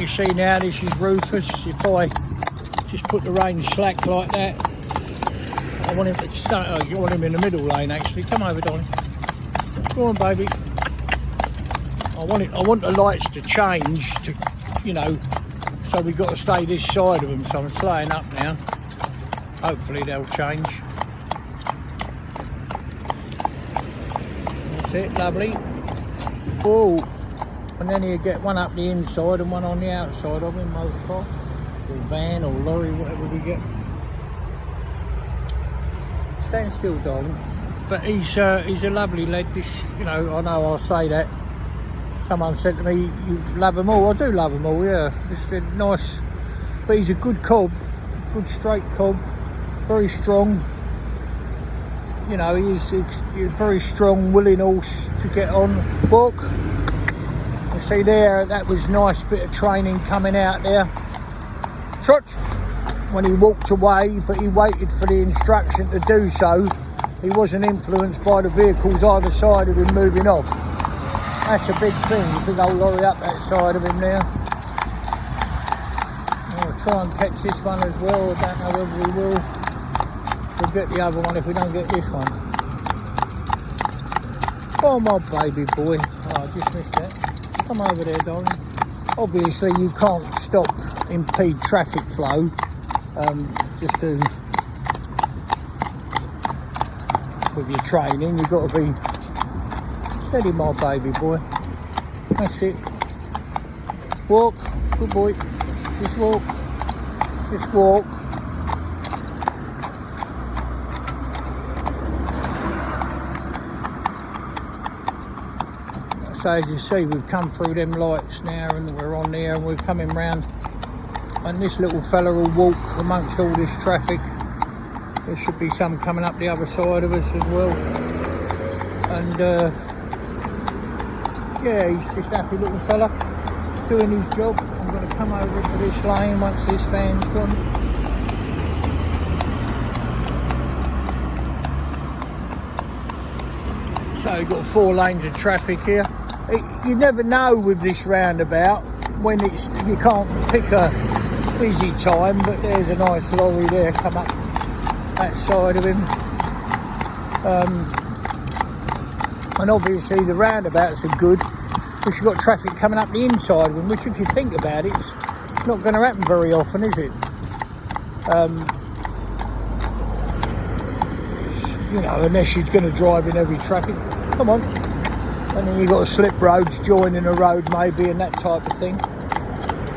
you see now, this is Rufus. If I just put the reins slack like that, I want him to start. Oh, you want him in the middle lane actually. Come over, darling. Go on, baby. I want the lights to change to, you know, so we've got to stay this side of them. So I'm slowing up now. Hopefully they'll change. That's it, lovely. Oh, and then you get one up the inside and one on the outside of him, motor car, or van or lorry, whatever we get. Stand still, darling. But he's a lovely lad. This, you know I'll say that. Someone said to me, "You love them all." I do love them all, yeah. It's nice, but he's a good cob, good straight cob, very strong. You know, he's a very strong, willing horse to get on. Walk. You see there, that was a nice bit of training coming out there. Trot. When he walked away, but he waited for the instruction to do so. He wasn't influenced by the vehicles either side of him moving off. That's a big thing. Big old lorry up that side of him now. I'll try and catch this one as well. I don't know whether we will. We'll get the other one if we don't get this one. Oh, my baby boy. Oh, I just missed that. Come over there, darling. Obviously, you can't stop, impede traffic flow. Just to, with your training, you've got to be steady, my baby boy. That's it. Walk. Good boy. Just walk. Just walk. So as you see, we've come through them lights now and we're on there and we're coming round. And this little fella will walk amongst all this traffic. There should be some coming up the other side of us as well. And yeah, he's just a happy little fella doing his job. I'm going to come over to this lane once this van's gone. So you've got 4 lanes of traffic here. You never know with this roundabout when you can't pick a busy time, but there's a nice lorry there come up that side of him. And obviously the roundabouts are good because you've got traffic coming up the inside of them, which if you think about it, it's not going to happen very often, is it? You know, unless you're going to drive in heavy traffic. Come on. And then you've got slip roads joining a road maybe and that type of thing.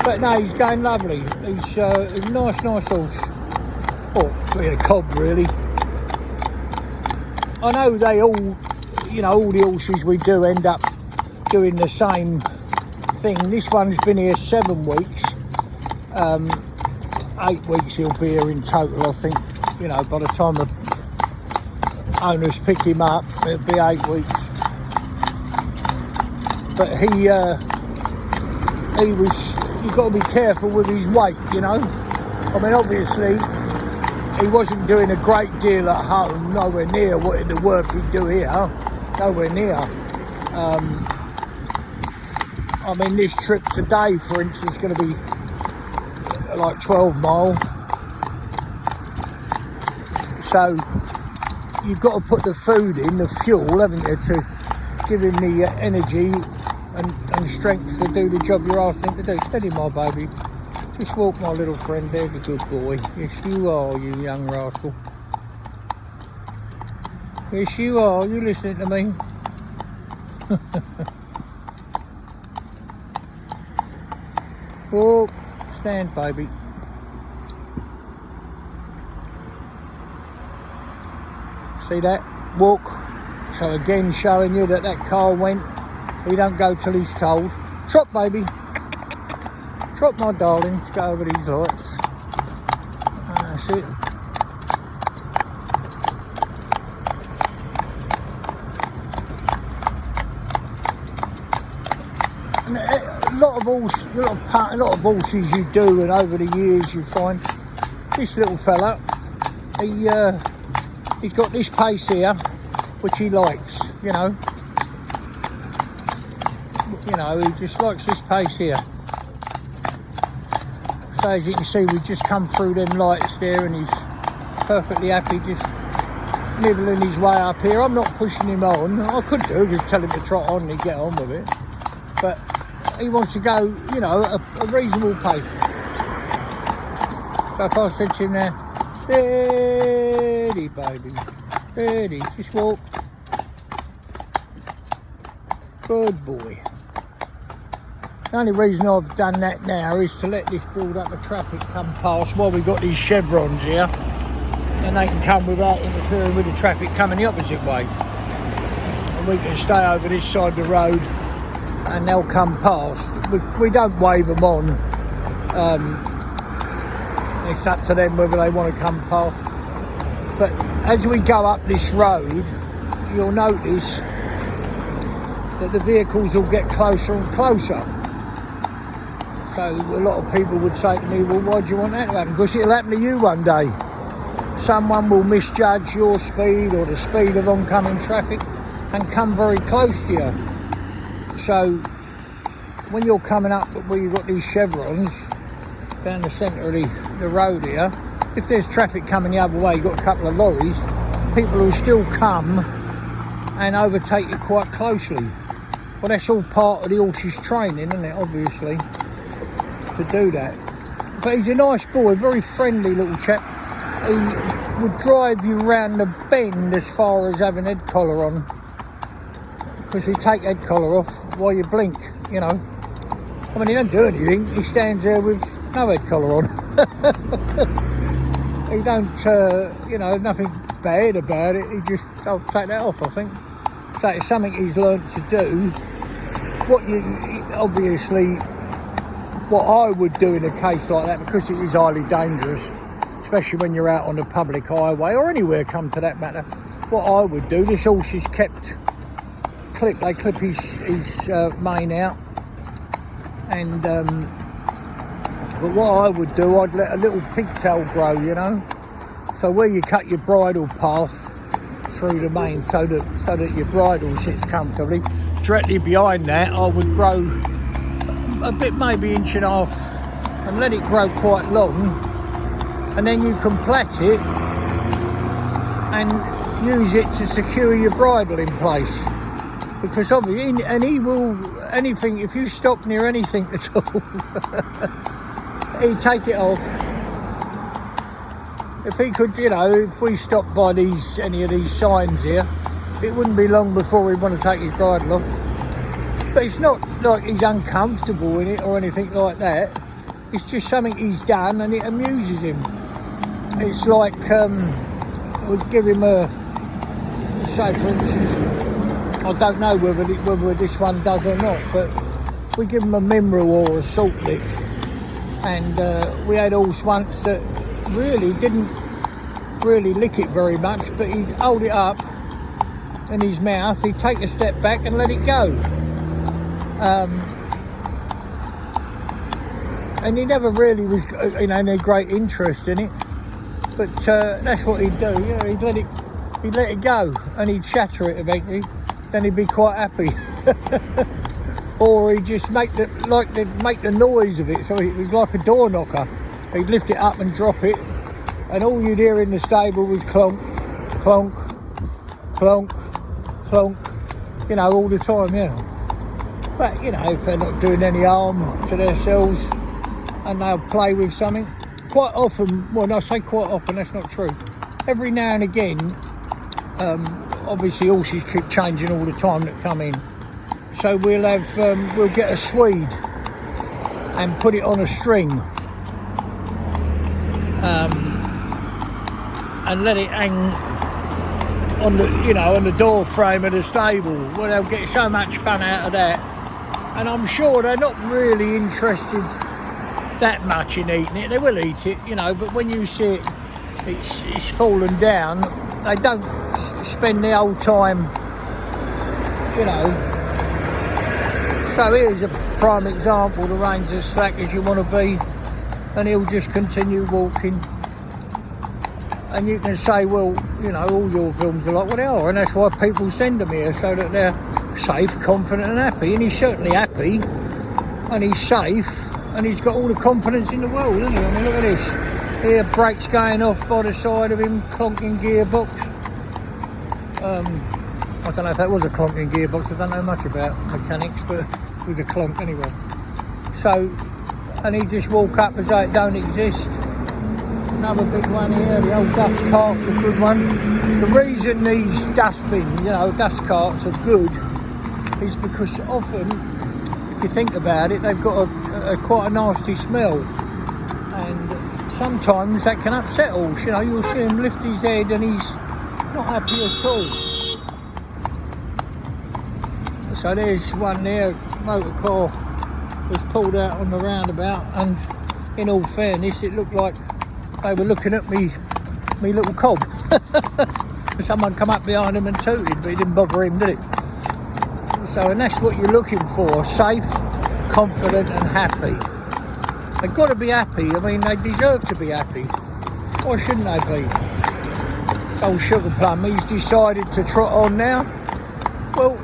But no, he's going lovely. He's a nice horse. Oh, a cob really. I know they all, you know, all the horses we do end up doing the same thing. This one's been here 7 weeks. 8 weeks he'll be here in total, I think. You know, by the time the owners pick him up, it'll be 8 weeks. But you've got to be careful with his weight, you know. I mean, obviously, he wasn't doing a great deal at home, nowhere near what the work he'd do here, nowhere near. I mean, this trip today, for instance, is going to be like 12 mile. So, you've got to put the food in, the fuel, haven't you, to give him the energy and strength to do the job you're asking him to do. Steady, my baby. Just walk, my little friend. There's a good boy. Yes, you are, you young rascal. Yes, you are. You listening to me? Walk. Stand, baby. See that? Walk. So again, showing you that car went. He don't go till he's told. Trot, baby. Trot, my darling. Let's go over these lights. That's it. And a lot of horses you do, and over the years you find this little fella. He's got this pace here, which he likes. You know, he just likes this pace here. So as you can see, we just come through them lights there, and he's perfectly happy just nibbling his way up here. I'm not pushing him on. I could do, just tell him to trot on and he'd get on with it. But he wants to go, you know, a reasonable pace. So if I said to him now, steady baby, steady, just walk. Good boy. The only reason I've done that now is to let this build up of traffic come past while we've got these chevrons here, and they can come without interfering with the traffic coming the opposite way, and we can stay over this side of the road and they'll come past. We don't wave them on. It's up to them whether they want to come past. But as we go up this road, you'll notice that the vehicles will get closer and closer. So a lot of people would say to me, well, why do you want that to happen? Because it'll happen to you one day. Someone will misjudge your speed or the speed of oncoming traffic and come very close to you. So when you're coming up where you've got these chevrons down the centre of the road here, if there's traffic coming the other way, you've got a couple of lorries, people will still come and overtake you quite closely. Well, that's all part of the horse's training, isn't it, obviously, to do that. But he's a nice boy, very friendly little chap. He would drive you round the bend as far as having head collar on, because he take head collar off while you blink, you know. I mean, he don't do anything, he stands there with no head collar on. He don't, you know, nothing bad about it, he just, I'll take that off, I think. So it's something he's learnt to do. Obviously, what I would do in a case like that, because it is highly dangerous, especially when you're out on the public highway or anywhere come to that matter, what I would do, this horse is kept clipped, they clip his mane out, and but what I would do, I'd let a little pigtail grow, you know, so where you cut your bridle path through the mane, so that your bridle sits comfortably, directly behind that I would grow a bit, maybe inch and a half, and let it grow quite long, and then you can plait it and use it to secure your bridle in place, because obviously, and he will, anything, if you stop near anything at all, he'd take it off. If he could, you know, if we stopped by any of these signs here, it wouldn't be long before he'd want to take his bridle off. But it's not like he's uncomfortable in it or anything like that. It's just something he's done and it amuses him. It's like, we'd give him say for instance, I don't know whether this one does or not, but we give him a mineral or a salt lick. And we had a horse once that really didn't really lick it very much, but he'd hold it up in his mouth, he'd take a step back and let it go. And he never really was, you know, any great interest in it, but that's what he'd do. Yeah, he'd let it go, and he'd shatter it eventually. Then he'd be quite happy, or he'd just make the noise of it. So it was like a door knocker. He'd lift it up and drop it, and all you'd hear in the stable was clonk, clonk, clonk, clonk. You know, all the time. Yeah. But, you know, if they're not doing any harm to themselves and they'll play with something, quite often, well, I say quite often, that's not true. Every now and again, obviously horses keep changing all the time that come in. So we'll get a Swede and put it on a string and let it hang on the door frame of the stable. Well, they'll get so much fun out of that. And I'm sure they're not really interested that much in eating it. They will eat it, you know, but when you see it's fallen down, they don't spend the whole time, you know. So here's a prime example. The reins as slack as you want to be, and he'll just continue walking. And you can say, well, you know, all your films are like what they are, and that's why people send them here, so that they're safe, confident and happy. And he's certainly happy and he's safe, and he's got all the confidence in the world, isn't he? I mean, look at this. Here, brakes going off by the side of him, clonking gearbox. I don't know if that was a clonking gearbox. I don't know much about mechanics, but it was a clonk anyway. So, and he just walk up as though it don't exist. Another big one here, the old dust cart's a good one. The reason these dustbins, you know, dust carts are good is because often, if you think about it, they've got a quite a nasty smell, and sometimes that can upset horse. You know, you'll see him lift his head and he's not happy at all. So there's one there, motor car was pulled out on the roundabout, and in all fairness, it looked like they were looking at me little cob. Someone come up behind him and tooted, but it didn't bother him, did it? So, and that's what you're looking for: safe, confident and happy. They've got to be happy. I mean, they deserve to be happy. Why shouldn't they be? Old Sugar Plum, he's decided to trot on now. Well,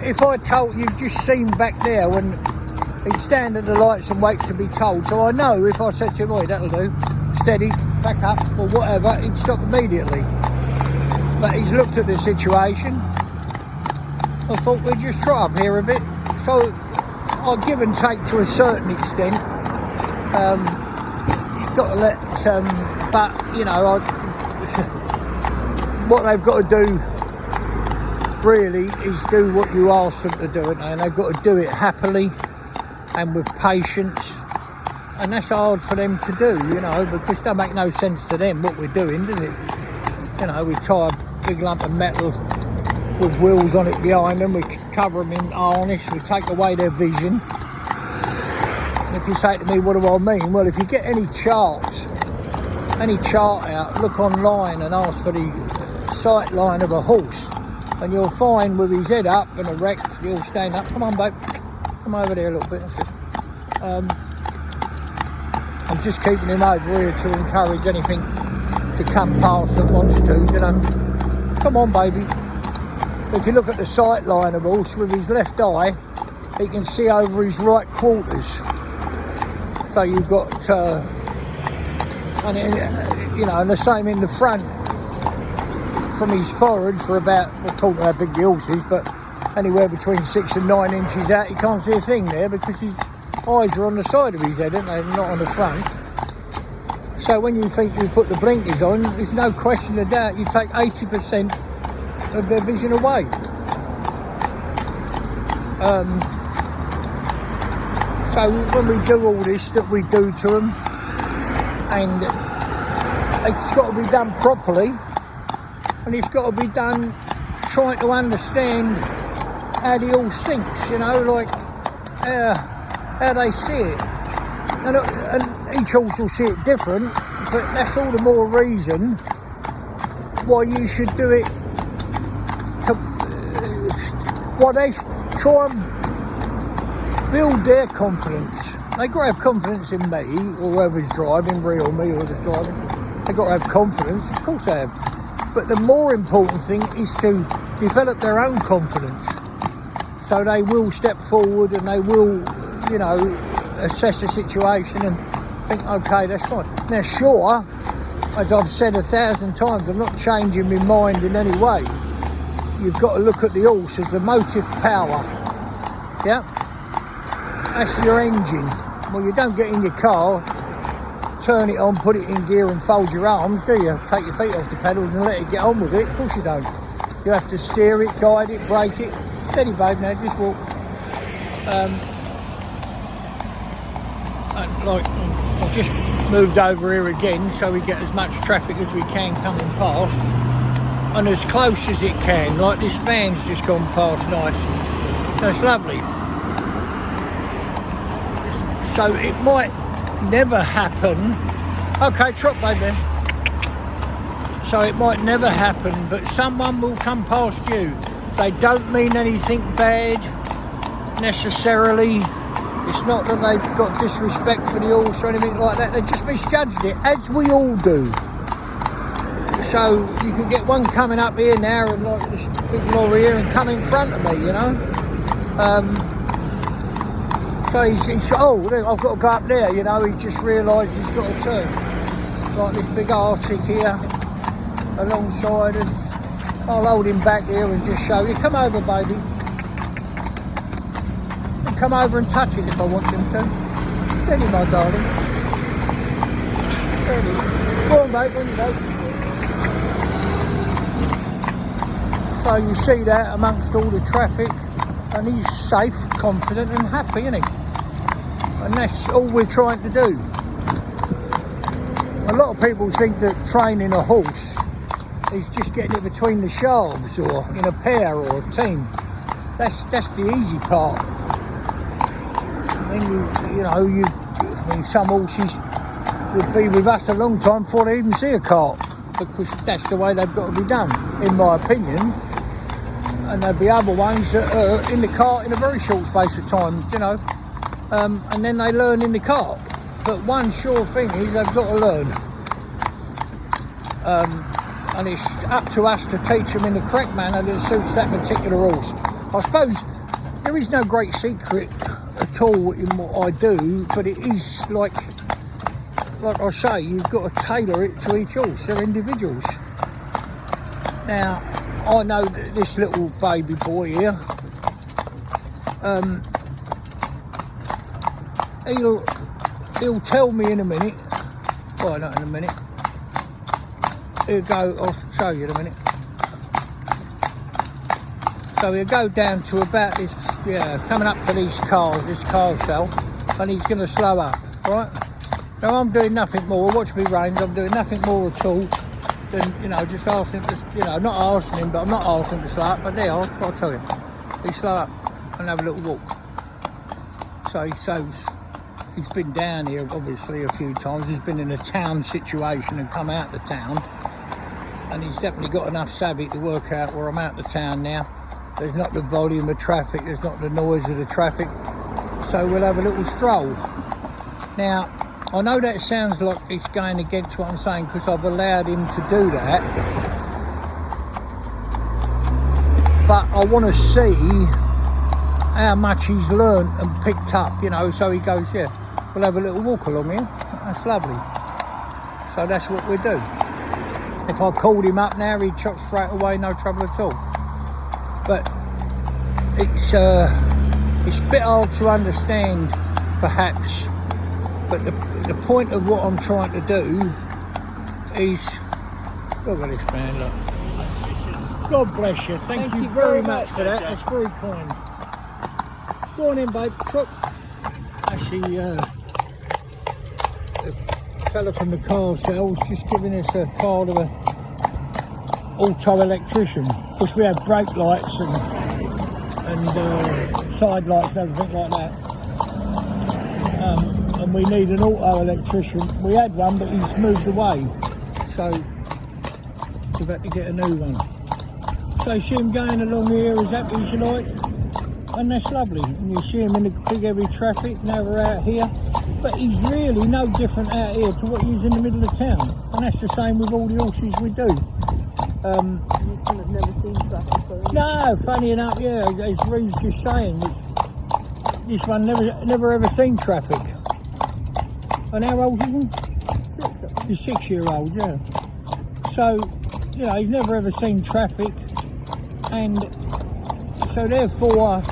if I told you've just seen back there when he'd stand at the lights and wait to be told, so I know if I said to him, "Oi, that'll do, steady, back up," or whatever, he'd stop immediately. But he's looked at the situation. I thought we'd just try up here a bit. So I'll give and take to a certain extent. Got to let, but you know, what they've got to do really is do what you ask them to do, and they've got to do it happily and with patience, and that's hard for them to do, you know, because it don't make no sense to them what we're doing, does it? You know, we tie a big lump of metal with wheels on it behind them, we cover them in harness, we take away their vision. And if you say to me, what do I mean? Well, if you get any charts, any chart out, look online and ask for the sight line of a horse, and you'll find with his head up and erect, he'll stand up. Come on, babe, come over there a little bit. That's it. I'm just keeping him over here to encourage anything to come past that wants to, you know. Come on, baby. If you look at the sight line of a horse, with his left eye, he can see over his right quarters. So you've got, you know, and the same in the front, from his forehead for about, we're talking about big the horse is, but anywhere between 6 and 9 inches out, you can't see a thing there because his eyes are on the side of his head, aren't they, not on the front. So when you think you put the blinkers on, there's no question of doubt you take 80% of their vision away. So when we do all this that we do to them, and it's got to be done properly, and it's got to be done trying to understand how the horse thinks, you know, like how they see it. And each horse will see it different, but that's all the more reason why you should do it to, why they try and build their confidence. They got to have confidence in me, or whoever's driving, me or me or whoever's driving. They got to have confidence, of course they have. But the more important thing is to develop their own confidence. So they will step forward and they will, you know, assess the situation and think, okay, that's fine. Now, sure, as I've said 1,000 times, I'm not changing my mind in any way. You've got to look at the horse as the motive power. Yeah? That's your engine. Well, you don't get in your car, turn it on, put it in gear and fold your arms, do you? Take your feet off the pedals and let it get on with it. Of course you don't. You have to steer it, guide it, brake it. Steady, babe, now, just walk. Like, I've just moved over here again so we get as much traffic as we can coming past, and as close as it can. Like, this van's just gone past nice. So it's lovely. So it might never happen. Okay, trot, babe, then. So it might never happen, but someone will come past you. They don't mean anything bad necessarily. It's not that they've got disrespect for the horse or anything like that. They just misjudged it, as we all do. So you can get one coming up here now, and like this big lorry here, and come in front of me, you know. So he's oh, look, I've got to go up there, you know, he just realised he's got to turn. Like this big Arctic here, alongside us. I'll hold him back here and just show you. Come over, baby. And come over and touch it if I want him to. Steady, my darling. Steady. Go on, mate, on you go. So you see that amongst all the traffic, and he's safe, confident and happy, isn't he? And that's all we're trying to do. A lot of people think that training a horse is just getting it between the shafts or in a pair or a team. That's the easy part. Then I mean, some horses would be with us a long time before they even see a cart, because that's the way they've got to be done, in my opinion. And there'll be other ones that are in the cart in a very short space of time, you know, and then they learn in the cart. But one sure thing is they've got to learn. And it's up to us to teach them in the correct manner that suits that particular horse. I suppose there is no great secret at all in what I do, but it is like I say, you've got to tailor it to each horse. They're individuals. Now, I know that this little baby boy here, he'll tell me in a minute. Well, not in a minute. He'll go, I'll show you in a minute. So he'll go down to about this, coming up to these cars, this car cell, and he's going to slow up, right? Now I'm doing nothing more, watch me reins, I'm doing nothing more at all than, you know, just asking him to, not asking him, but I'm not asking him to slow up, but there, I'll tell you. He slow up and have a little walk. So he's been down here, obviously, a few times. He's been in a town situation and come out the town. And he's definitely got enough savvy to work out where I'm out the town now. There's not the volume of traffic, there's not the noise of the traffic. So we'll have a little stroll. Now, I know that sounds like it's going against what I'm saying because I've allowed him to do that. But I want to see how much he's learned and picked up, you know, so he goes, yeah, we'll have a little walk along here. That's lovely. So that's what we do. If I called him up now, he'd chop straight away, no trouble at all. But it's a bit hard to understand, perhaps. But the point of what I'm trying to do is, look at this man, look. God bless you. Thank you very much for that. That's very kind. Go on in, babe. Trot. Actually, the fella from the car sales just giving us a card of a auto electrician. Of course, we have brake lights and side lights and everything like that. And we need an auto electrician. We had one, but he's moved away, so we've had to get a new one. So you see him going along here as happy as you like, and that's lovely. And you see him in the big heavy traffic, now we're out here. But he's really no different out here to what he is in the middle of town. And that's the same with all the horses we do. You still have never seen traffic, or no, funny enough, yeah, as Ree's just saying, this one never ever seen traffic. And how old is he? 6. He's 6-year-old, yeah. So, you know, he's never ever seen traffic, and so therefore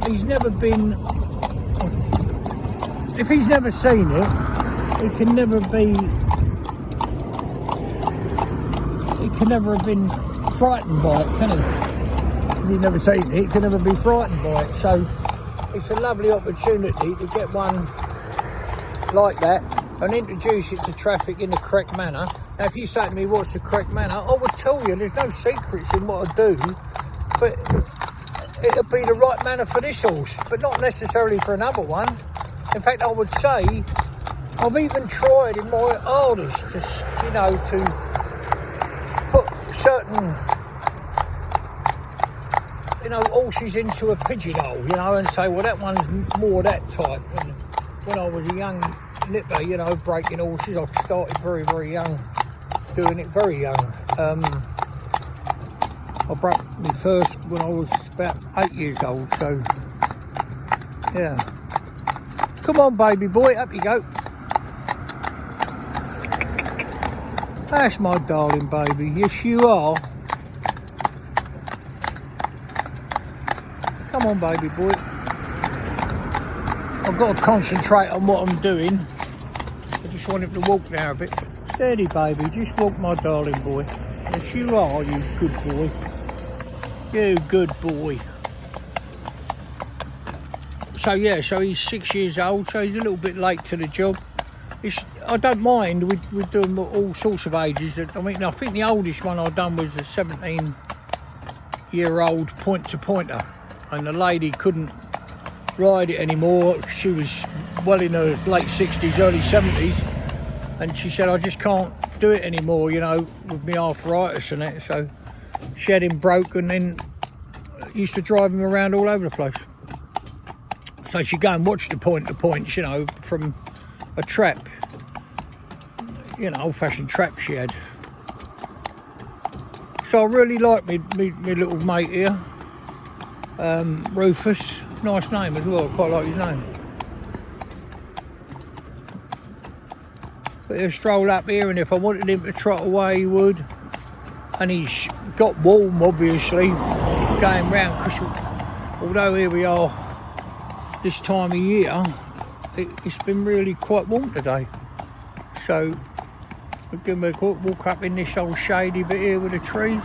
he's never been, if he's never seen it, he can never have been frightened by it, can he? If he's never seen it, he can never be frightened by it. So it's a lovely opportunity to get one like that and introduce it to traffic in the correct manner. Now, if you say to me, what's the correct manner? I would tell you, there's no secrets in what I do, but it'll be the right manner for this horse, but not necessarily for another one. In fact, I would say, I've even tried in my hardest to, to put certain, horses into a pigeonhole, and say, well, that one's more that type. When I was a young nipper, breaking horses, I started very, very young, doing it very young. I broke my first when I was about 8 years old, so yeah. Come on, baby boy, up you go. That's my darling baby. Yes, you are. Come on, baby boy. I've got to concentrate on what I'm doing. I just want him to walk now a bit. Steady, baby. Just walk, my darling boy. Yes, you are, you good boy. You good boy. So yeah, so he's 6 years old, so he's a little bit late to the job. I don't mind, we do them all sorts of ages. I mean, I think the oldest one I've done was a 17-year-old point-to-pointer, and the lady couldn't ride it anymore. She was well in her late 60s, early 70s, and she said, I just can't do it anymore, you know, with my arthritis and that. So she had him broke, and then used to drive him around all over the place. So she'd go and watch the point-to-points, you know, from a trap, you know, old-fashioned trap she had. So I really like me little mate here, Rufus. Nice name as well, I quite like his name. But he'll stroll up here, and if I wanted him to trot away, he would. And he's got warm, obviously, going round, because although here we are this time of year, it's been really quite warm today. So we'll give him a walk up in this old shady bit here with the trees.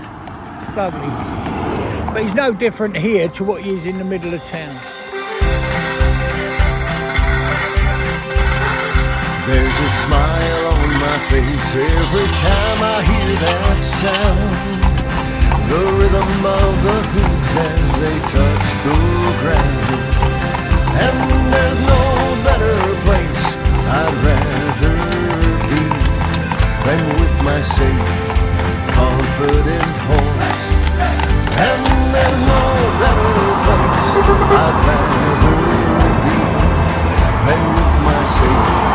Lovely. But he's no different here to what he is in the middle of town. There's a smile on my face every time I hear that sound. The rhythm of the hooves as they touch the ground. And there's no better place I'd rather be than with my safe, confident horse. And there's no better place I'd rather be than with my safe,